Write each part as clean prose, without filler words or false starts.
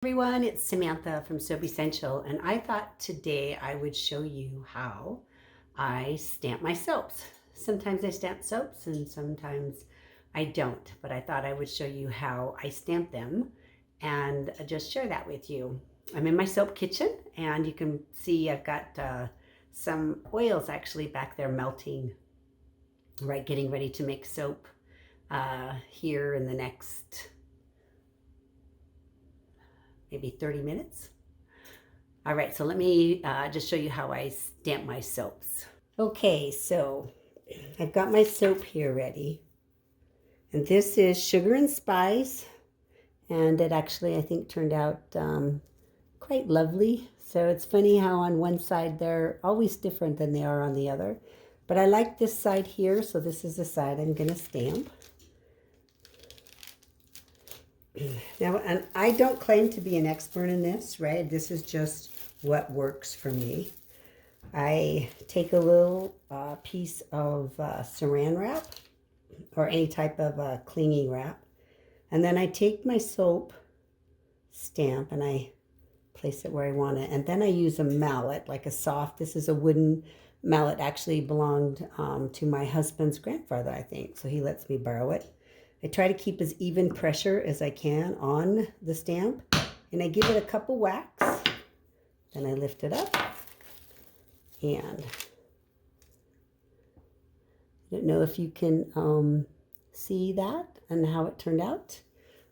Everyone, it's Samantha from Soap Essential, and I thought today I would show you how I stamp my soaps. Sometimes I stamp soaps and sometimes I don't, but I thought I would show you how I stamp them and just share that with you. I'm in my soap kitchen and you can see I've got some oils actually back there melting, right, getting ready to make soap here in the next maybe 30 minutes. All right, so let me just show you how I stamp my soaps. Okay, so I've got my soap here ready. And this is Sugar and Spice. And it actually, I think, turned out quite lovely. So it's funny how on one side they're always different than they are on the other. But I like this side here, so this is the side I'm going to stamp. Now, and I don't claim to be an expert in this, right? This is just what works for me. I take a little piece of saran wrap or any type of clinging wrap, and then I take my soap stamp and I place it where I want it, and then I use a mallet, like a soft, this is a wooden mallet, actually belonged to my husband's grandfather, I think, so he lets me borrow it. I try to keep as even pressure as I can on the stamp, and I give it a couple whacks. Then I lift it up, and I don't know if you can see that and how it turned out.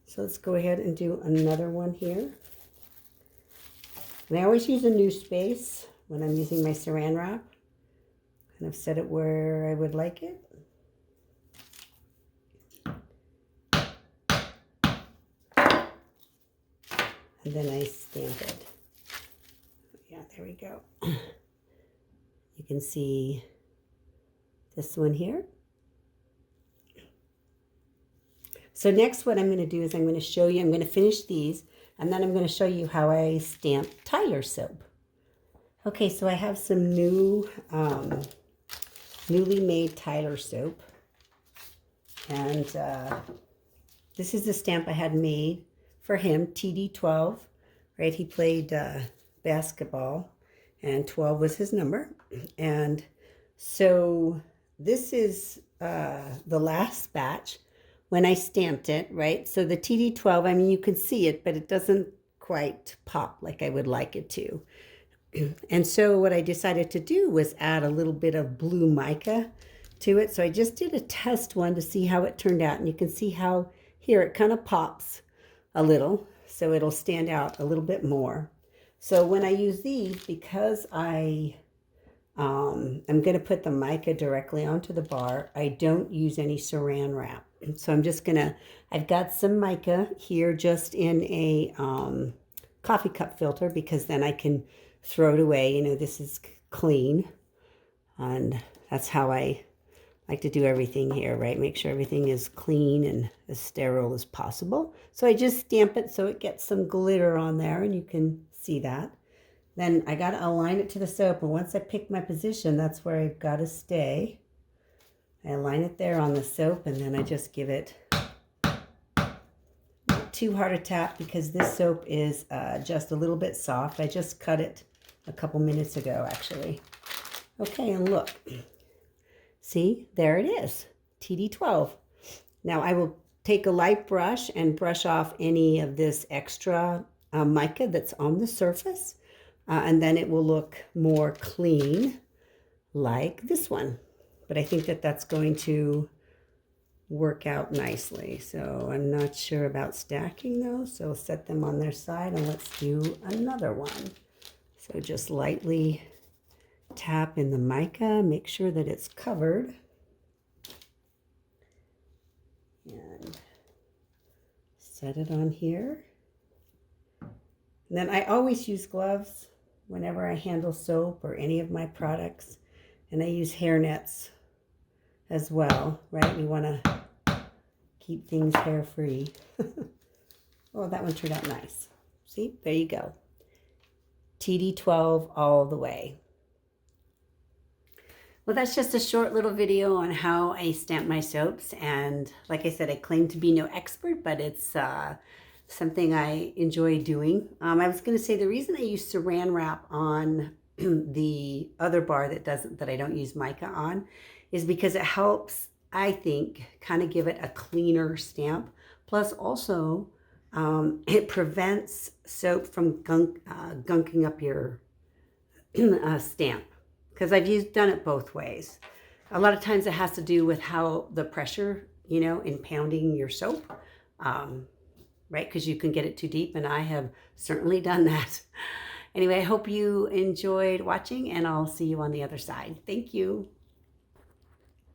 So let's go ahead and do another one here. And I always use a new space when I'm using my saran wrap. And I've set it where I would like it. And then I stamp it. Yeah, there we go. You can see this one here. So next what I'm going to do is I'm going to show you, I'm going to finish these, and then I'm going to show you how I stamp Tyler soap. Okay, so I have some new, newly made Tyler soap. And this is the stamp I had made for him, TD12, right? He played basketball, and 12 was his number. And so this is the last batch when I stamped it, right? So the TD12, I mean, you can see it, but it doesn't quite pop like I would like it to. And so what I decided to do was add a little bit of blue mica to it. So I just did a test one to see how it turned out. And you can see how here it kind of pops a little, so it'll stand out a little bit more. So when I use these, because I'm going to put the mica directly onto the bar, I don't use any saran wrap. So I'm just going to, I've got some mica here just in a coffee cup filter, because then I can throw it away. You know, this is clean, and that's how I like to do everything here, right? Make sure everything is clean and as sterile as possible. So I just stamp it so it gets some glitter on there, and you can see that. Then I got to align it to the soap, and once I pick my position, that's where I've got to stay. I align it there on the soap, and then I just give it not too hard a tap, because this soap is just a little bit soft. I just cut it a couple minutes ago, actually. Okay, and look. See, there it is, TD12. Now I will take a light brush and brush off any of this extra mica that's on the surface, and then it will look more clean like this one. But I think that that's going to work out nicely. So I'm not sure about stacking those, so set them on their side, and let's do another one. So just lightly tap in the mica, make sure that it's covered, and set it on here. And then I always use gloves whenever I handle soap or any of my products, and I use hair nets as well, right? We want to keep things hair free. Oh, that one turned out nice. See, there you go. TD12 all the way. Well, that's just a short little video on how I stamp my soaps. And like I said, I claim to be no expert, but it's something I enjoy doing. I was going to say the reason I use saran wrap on the other bar that I don't use mica on is because it helps, I think, kind of give it a cleaner stamp. Plus also it prevents soap from gunking up your stamp, because done it both ways. A lot of times it has to do with how the pressure, in pounding your soap, right? Because you can get it too deep, and I have certainly done that. Anyway, I hope you enjoyed watching, and I'll see you on the other side. Thank you.